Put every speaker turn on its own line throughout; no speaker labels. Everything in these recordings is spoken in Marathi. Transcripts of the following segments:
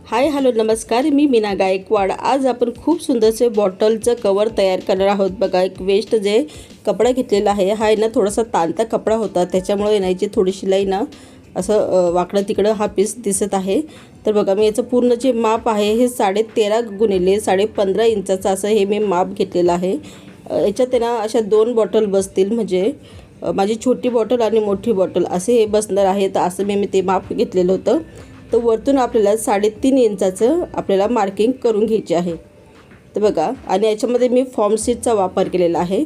हाय हॅलो नमस्कार, मी मीना गायकवाड। आज आपण खूप सुंदरसे बॉटलचं कवर तयार करणार आहोत। बघा, एक वेस्ट जे कपडा घेतलेला आहे हा ना थोडासा ताणता कपडा होता, त्याच्यामुळे याची थोडी शिलाई ना असं वाकडं तिकडं हा पीस दिसत आहे। तर बघा, मी याचं पूर्ण जे माप आहे हे 13.5 गुणिले 15.5 इंचाचं असं हे मी माप घेतलेलं आहे। याच्यात ना अशा 2 बॉटल बसतील, म्हणजे माझी छोटी बॉटल आणि मोठी बॉटल असे हे बसणार आहे। तर असं मी ते माप घेतलेलं होतं। तर वरतून आपल्याला 3.5 इंचाचं आपल्याला मार्किंग करून घ्यायचे आहे। तर बघा, आणि याच्यामध्ये मी फॉर्म शीटचा वापर केलेला आहे।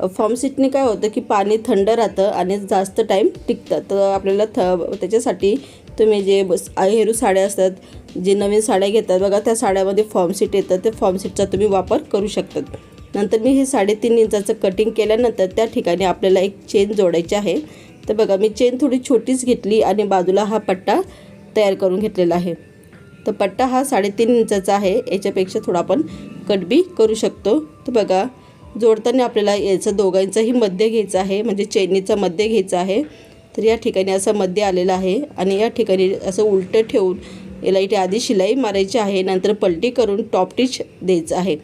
फॉर्म शीटने काय होतं की पाणी थंड राहतं आणि जास्त टाईम टिकतं। तर आपल्याला त्याच्यासाठी तुम्ही जे हेरू साड्या असतात, जे नवीन साड्या घेतात बघा, त्या साड्यामध्ये फॉर्म शीट येतं, ते फॉर्म शीटचा तुम्ही वापर करू शकतात। नंतर मी हे 3.5 इंचाचं कटिंग केल्यानंतर त्या ठिकाणी आपल्याला एक चेन जोडायची आहे। तर बघा, मी चेन थोडी छोटीच घेतली आणि बाजूला हा पट्टा तयार करून घेतलेला आहे। तर पट्टा हा 3.5 इंचाचा आहे, याच्यापेक्षा थोडा आपण कट बी करू शकतो। तर बघा, जोडताना आपल्याला याचं दोघांचंही मध्य घ्यायचं आहे, म्हणजे चेनीचा मध्य घ्यायचा आहे। तर या ठिकाणी असं मध्य आलेलं आहे आणि या ठिकाणी असं उलटं ठेवून याला इथे आधी शिलाई मारायची आहे, नंतर पलटी करून टॉप टिच द्यायचं आहे।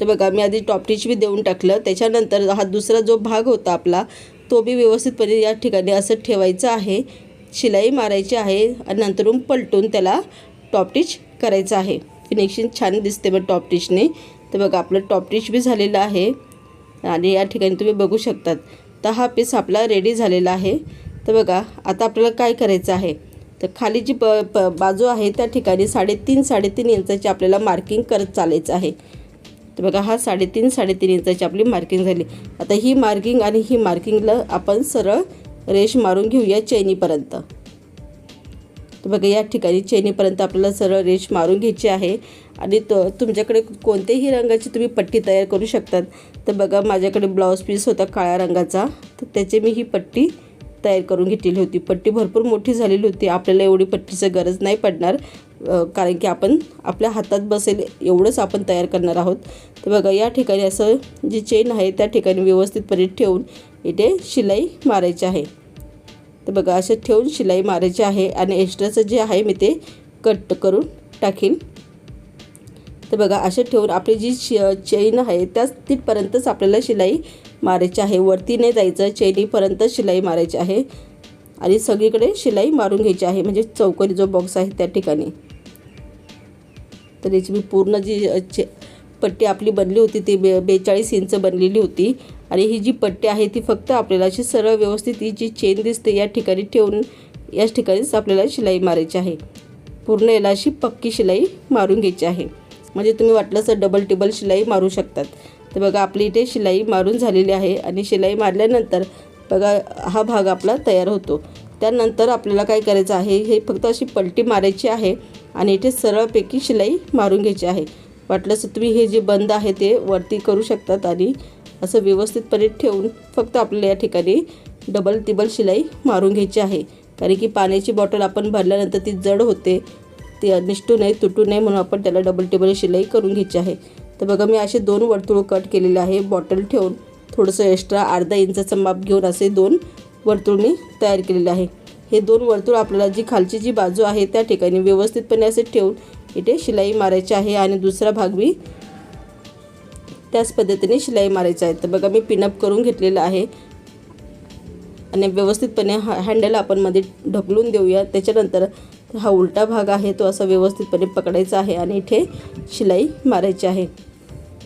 तर बघा, मी आधी टॉप टिच बी देऊन टाकलं। त्याच्यानंतर हा दुसरा जो भाग होता आपला तो बी व्यवस्थितपणे या ठिकाणी असं ठेवायचं आहे, शिलाई मारायची आहे आणि नंतरून पलटून त्याला टॉप टिच करायचं आहे। फिनिशिंग छान दिसते मग टॉप टिचने। तर बघा, आपलं टॉप टिच बी झालेलं आहे आणि या ठिकाणी तुम्ही बघू शकतात। तर हा पीस आपला रेडी झालेला आहे। तर बघा, आता आपल्याला काय करायचं आहे, तर खाली जी बाजू आहे त्या ठिकाणी 3.5 इंचाची आपल्याला मार्किंग करत चालायचं आहे। तर बघा, हा 3.5 इंचाची आपली मार्किंग झाली। आता ही मार्किंग आणि ही मार्किंगला आपण सरळ रेष मारून घेऊया चैनीपर्यंत। तर बघा, या ठिकाणी चैनीपर्यंत आपल्याला सरळ रेष मारून घ्यायची आहे आणि तुमच्याकडे कोणत्याही रंगाची तुम्ही पट्टी तयार करू शकतात। तर बघा, माझ्याकडे ब्लाऊज पीस होता काळ्या रंगाचा, तर त्याची मी ही पट्टी तयार करून घेतलेली होती। पट्टी भरपूर मोठी झालेली होती, आपल्याला एवढी पट्टीची गरज नाही पडणार, कारण की आपण आपल्या हातात बसेल एवढंच आपण तयार करणार आहोत। तर बघा, या ठिकाणी असं जी चेन आहे त्या ठिकाणी व्यवस्थितपणे ठेवून इथे शिलाई मारायची आहे। तर बघा, असं ठेवून शिलाई मारायची आहे आणि एक्स्ट्राचं जे आहे मी ते कट करून टाकीन। तर बघा, असं ठेवून आपली जी चेन आहे त्याच तिथपर्यंतच आपल्याला शिलाई मारायची आहे, वरती नाही जायचं, चेनीपर्यंत शिलाई मारायची आहे आणि सगळीकडे शिलाई मारून घ्यायची आहे, म्हणजे चौकोनी जो बॉक्स आहे त्या ठिकाणी। तर याची मी पूर्ण जी पट्टी आपली बनली होती ती 42 इंच बनलेली होती आणि ही जी पट्टी आहे ती फक्त आपल्याला अशी सरळ व्यवस्थित ही जी चेन दिसते या ठिकाणी ठेवून याच ठिकाणीच आपल्याला शिलाई मारायची आहे। पूर्ण याला अशी पक्की शिलाई मारून घ्यायची आहे, म्हणजे तुम्ही वाटलं तर डबल टिबल शिलाई मारू शकतात। तर बघा, आपली इथे शिलाई मारून झालेली आहे आणि शिलाई मारल्यानंतर बघा हा भाग आपला तयार होतो। त्यानंतर आपल्याला काय करायचं आहे, हे फक्त अशी पलटी मारायची आहे आणि इथे सरळपैकी शिलाई मारून घ्यायची आहे। वाटलंच तुम्ही हे जे बंद आहे ते वरती करू शकतात आणि असं व्यवस्थितपणे ठेवून फक्त आपल्याला या ठिकाणी डबल टिबल शिलाई मारून घ्यायची आहे, कारण की पाण्याची बॉटल आपण भरल्यानंतर ती जड होते, ती निष्ठू नये तुटू नये म्हणून आपण त्याला डबल टिबल शिलाई करून घ्यायची आहे। तर बघा, मी असे 2 वर्तुळ कट केलेले आहे, बॉटल ठेवून थोडंसं एक्स्ट्रा अर्धा इंचाचं माप घेऊन असे 2 वर्तुळ मी तयार केलेले आहे। हे 2 वर्तुळ आपल्याला जी खालची जी बाजू आहे त्या ठिकाणी व्यवस्थितपणे असे ठेवून इथे शिलाई मारायची आहे आणि दुसरा भाग मी त्याच पद्धतीने शिलाई मारायची आहे। तर बघा, मी पिनअप करून घेतलेलं आहे आणि व्यवस्थितपणे हँडल आपण मध्ये ढकलून देऊया। त्याच्यानंतर हा उलटा भाग आहे तो असा व्यवस्थितपणे पकडायचा आहे आणि इथे शिलाई मारायची आहे।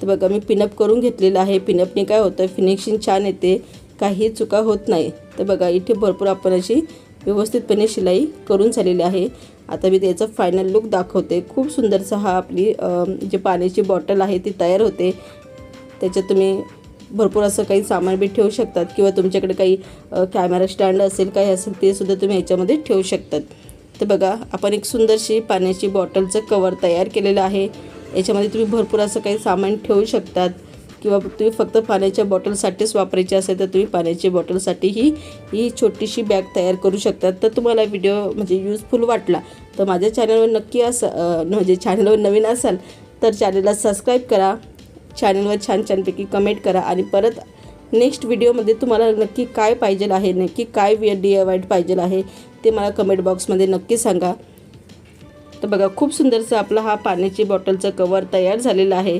तर बघा, मी पिनअप करून घेतलेलं आहे। पिनअपने काय होतं, फिनिशिंग छान येते, काही चुका होत नाही। तर बघा, इथे भरपूर आपण अशी व्यवस्थितपणे शिलाई करून झालेली आहे। आता मी त्याचा फायनल लुक दाखवते। खूप सुंदरसा हा आपली जे पाण्याची बॉटल आहे ती तयार होते। त्याच्यात तुम्ही भरपूर असं काही सामान बी ठेवू शकतात किंवा तुमच्याकडे काही कॅमेरा स्टँड असेल काही असेल ते सुद्धा तुम्ही ह्याच्यामध्ये ठेवू शकतात। तर बघा, आपण एक सुंदरशी पाण्याची बॉटलचं कवर तयार केलेलं आहे। याच्यामध्ये तुम्ही भरपूर असं काही सामान ठेवू शकतात किंवा तुम्ही फक्त पाण्याच्या बॉटलसाठीच वापरायची असेल तर तुम्ही पाण्याच्या बॉटलसाठीही ही छोटीशी बॅग तयार करू शकतात। तर तुम्हाला व्हिडिओ म्हणजे युजफुल वाटला तर माझ्या चॅनलवर नक्की म्हणजे चॅनलवर नवीन असाल तर चॅनलला सबस्क्राईब करा, चॅनलवर छानपैकी कमेंट करा आणि परत नेक्स्ट व्हिडिओमध्ये तुम्हाला नक्की काय पाहिजे आहे, नक्की काय DIY पाहिजे आहे ते मला कमेंट बॉक्समध्ये नक्की सांगा। तर बघा खूप सुंदरसा आपला हा पाण्याची बॉटलचा कवर तयार झालेला आहे.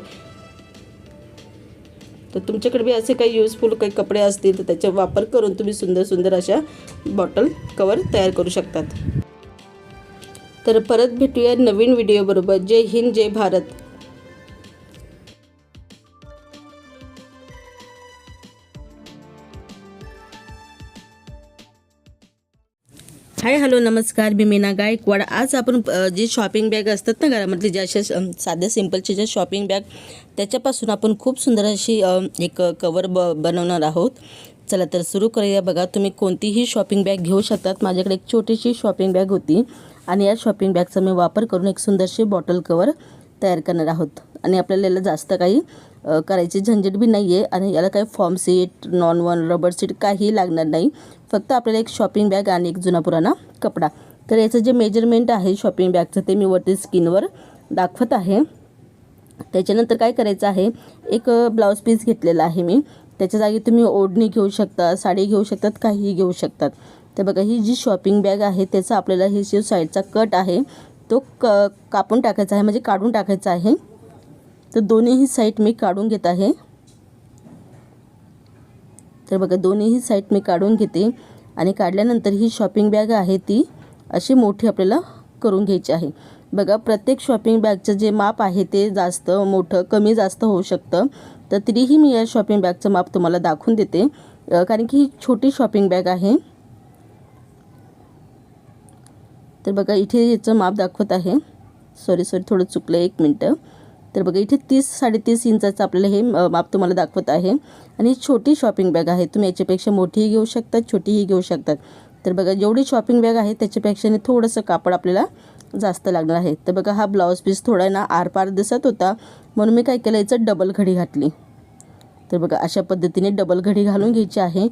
तर तुमच्याकडे बी असे काही युजफुल काही कपडे असतील तर त्याचा वापर करून तुम्ही सुंदर सुंदर अशा बॉटल कवर तयार करू शकतात. तर परत भेटूया नवीन व्हिडिओ बरोबर. जय हिंद, जय भारत. हाय हॅलो नमस्कार, मी मीना गायकवाड. आज आपण जी शॉपिंग बॅग असतात ना घरामधली, ज्या अशा साध्या सिंपलच्या ज्या शॉपिंग बॅग, त्याच्यापासून आपण खूप सुंदर अशी एक कवर बनवणार आहोत. चला तर सुरू करूया. बघा तुम्ही कोणतीही शॉपिंग बॅग घेऊ शकतात. माझ्याकडे एक छोटीशी शॉपिंग बॅग होती आणि या शॉपिंग बॅगचा मी वापर करून एक सुंदरशी बॉटल कवर तयार करणार आहोत. आणि आपल्याला याला जास्त काही करायची झंझट बी नाही आहे आणि याला काही form seat, non one, rubber seat काही लागणार नाही. फक्त आपल्याला एक शॉपिंग बॅग आणि एक जुना पुराणा कपडा. तर याचं जे मेजरमेंट आहे शॉपिंग बॅगचं ते मी वरती स्क्रीनवर दाखवत आहे. त्याच्यानंतर काय करायचं आहे, एक ब्लाऊज पीस घेतलेला आहे मी. त्याच्या जागी तुम्ही ओढणी घेऊ शकता, साडी घेऊ शकतात, काहीही घेऊ शकतात. तर बघा ही जी शॉपिंग बॅग आहे त्याचा आपल्याला ही जो साईडचा कट आहे तो कापून टाकायचा आहे, म्हणजे काढून टाकायचा आहे. तर दोन्हीही साईड मी काढून घेत आहे. तर बघा दोन्हीही साईड मी काढून घेते आणि काढल्यानंतर ही शॉपिंग बॅग आहे ती अशी मोठी आपल्याला करून घ्यायची आहे. बघा प्रत्येक शॉपिंग बॅगचं जे माप आहे ते जास्त मोठं कमी जास्त होऊ शकतं. तर तरीही मी या शॉपिंग बॅगचं माप तुम्हाला दाखवून देते, कारण की ही छोटी शॉपिंग बॅग आहे. तर बघा इथे याचं माप दाखवत आहे. सॉरी थोडं चुकलं, 1 मिनटं. तर बघा इथे 30-30.5 इंचाचं आपल्याला हे माप तुम्हाला दाखवत आहे. आणि ही छोटी शॉपिंग बॅग आहे. तुम्ही याच्यापेक्षा मोठीही घेऊ शकतात, छोटीही घेऊ शकतात. तर बघा जेवढी शॉपिंग बॅग आहे त्याच्यापेक्षा थोडंसं कापड आपल्याला जास्त लागणार आहे. तर बघा हा ब्लाऊज पीस थोडा ना आरपार दिसत होता, म्हणून मी काय केलं, याचं डबल घडी घातली. तर बघा अशा पद्धतीने डबल घडी घालून घ्यायची आहे.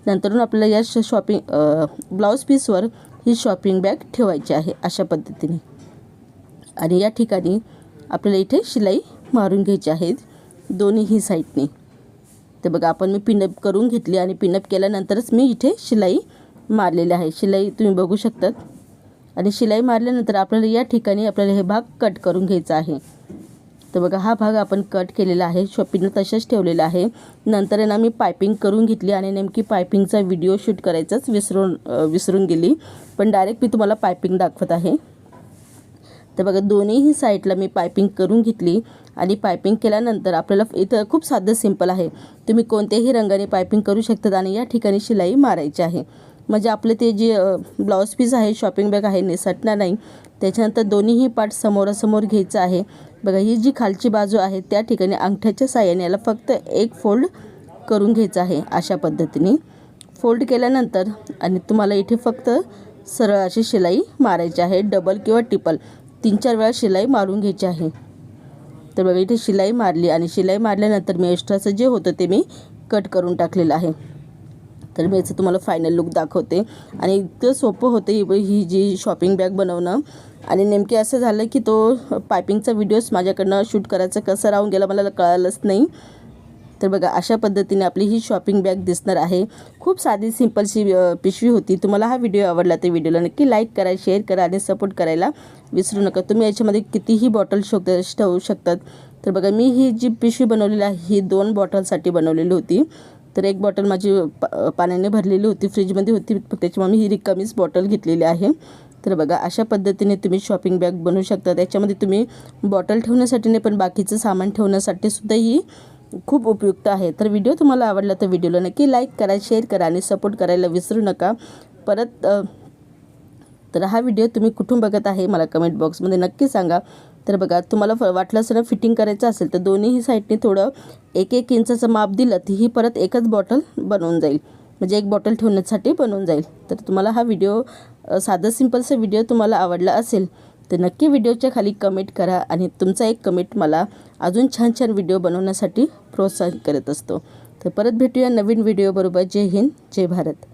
नंतरून आपल्याला या ब्लाऊज पीसवर ही शॉपिंग बॅग ठेवायची आहे अशा पद्धतीने. आणि या ठिकाणी आपल्याला इथे शिलाई मारून घ्यायची आहे दोन्हीही साईडने. तर बघा आपण मी पिनअप करून घेतली आणि पिनअप केल्यानंतरच मी इथे शिलाई मारलेली आहे. शिलाई तुम्ही बघू शकतात. आणि शिलाई मारल्यानंतर आपल्याला या ठिकाणी आपल्याला हे भाग कट करून घ्यायचा आहे. तर बघा हा भाग आपण कट केलेला आहे, शॉपिंगनं तसंच ठेवलेला आहे. नंतर आहे ना मी पायपिंग करून घेतली आणि नेमकी पायपिंगचा व्हिडिओ शूट करायचाच विसरून गेली, पण डायरेक्ट मी तुम्हाला पायपिंग दाखवत आहे. तर बघा दोन्हीही साईडला मी पायपिंग करून घेतली आणि पायपिंग केल्यानंतर आपल्याला इथं खूप साधं सिंपल आहे. तुम्ही कोणत्याही रंगाने पायपिंग करू शकतात आणि या ठिकाणी शिलाई मारायची आहे, म्हणजे आपले ते जे ब्लाऊज पीस आहे शॉपिंग बॅग आहे निसटणार नाही. त्याच्यानंतर दोन्हीही पार्ट समोरासमोर घ्यायचं आहे. बघा ही जी खालची बाजू आहे त्या ठिकाणी अंगठ्याच्या साहाय्याने याला फक्त एक फोल्ड करून घ्यायचं आहे. अशा पद्धतीने फोल्ड केल्यानंतर आणि तुम्हाला इथे फक्त सरळ अशी शिलाई मारायची आहे. डबल किंवा ट्रिपल 3-4 वेळा शिलाई मारून घ्यायची आहे. तर बघा इथे शिलाई मारली आणि शिलाई मारल्यानंतर मी एक्स्ट्राचं जे होतं ते मी कट करून टाकलेलं आहे. तर मी याचं तुम्हाला फायनल लुक दाखवते. आणि इतकं सोपं होतं ही जी शॉपिंग बॅग बनवणं. आणि नेमके असं झालं की तो पायपिंगचा व्हिडिओज माझ्याकडनं शूट करायचं कसं राहून गेला मला कळालंच नाही. तर बघा अशा पद्धतीने आपली ही शॉपिंग बॅग दिसणार आहे. खूप साधी सिंपलशी पिशवी होती. तुम्हाला हा व्हिडिओ आवडला तर व्हिडिओला नक्की लाईक करा, शेअर करा आणि सपोर्ट करायला विसरू नका. तुम्ही याच्यामध्ये कितीही बॉटल ठेवू शकतात. तर बघा मी ही जी पिशवी बनवलेली आहे ही 2 बॉटलसाठी बनवलेली होती. तर एक बॉटल माझी पाण्याने भरलेली होती, फ्रीजमध्ये होती, त्याच्यामुळे मी ही रिकामीच बॉटल घेतलेली आहे. तर बघा अशा पद्धतीने तुम्ही शॉपिंग बॅग बनवू शकता. त्याच्यामध्ये तुम्ही बॉटल ठेवण्यासाठी नाही पण बाकीचं सामान ठेवण्यासाठी सुद्धा ही खूप उपयुक्त आहे. तर व्हिडिओ तुम्हाला आवडला तर व्हिडिओला नक्की लाईक करा, शेअर करा आणि सपोर्ट करायला विसरू नका. परत तर हा व्हिडिओ तुम्ही कुठून बघत आहे मला कमेंट बॉक्समध्ये नक्की सांगा. तर बघा तुम्हाला वाटलं असेल ना फिटिंग करायचं असेल तर दोन्हीही साईडने थोडं 1-1 इंचाचं माप दिलं तर ही परत एकच बॉटल बनवून जाईल, म्हणजे एक बॉटल ठेवण्यासाठी बनवून जाईल. तर तुम्हाला हा व्हिडिओ साधा सिंपलचा व्हिडिओ तुम्हाला आवडला असेल तर नक्की व्हिडिओच्या खाली कमेंट करा आणि तुमचा एक कमेंट मला अजून छान छान व्हिडिओ बनवण्यासाठी प्रोत्साहित करत असतो. तर परत भेटूया नवीन व्हिडिओ बरोबर. जय हिंद, जय भारत.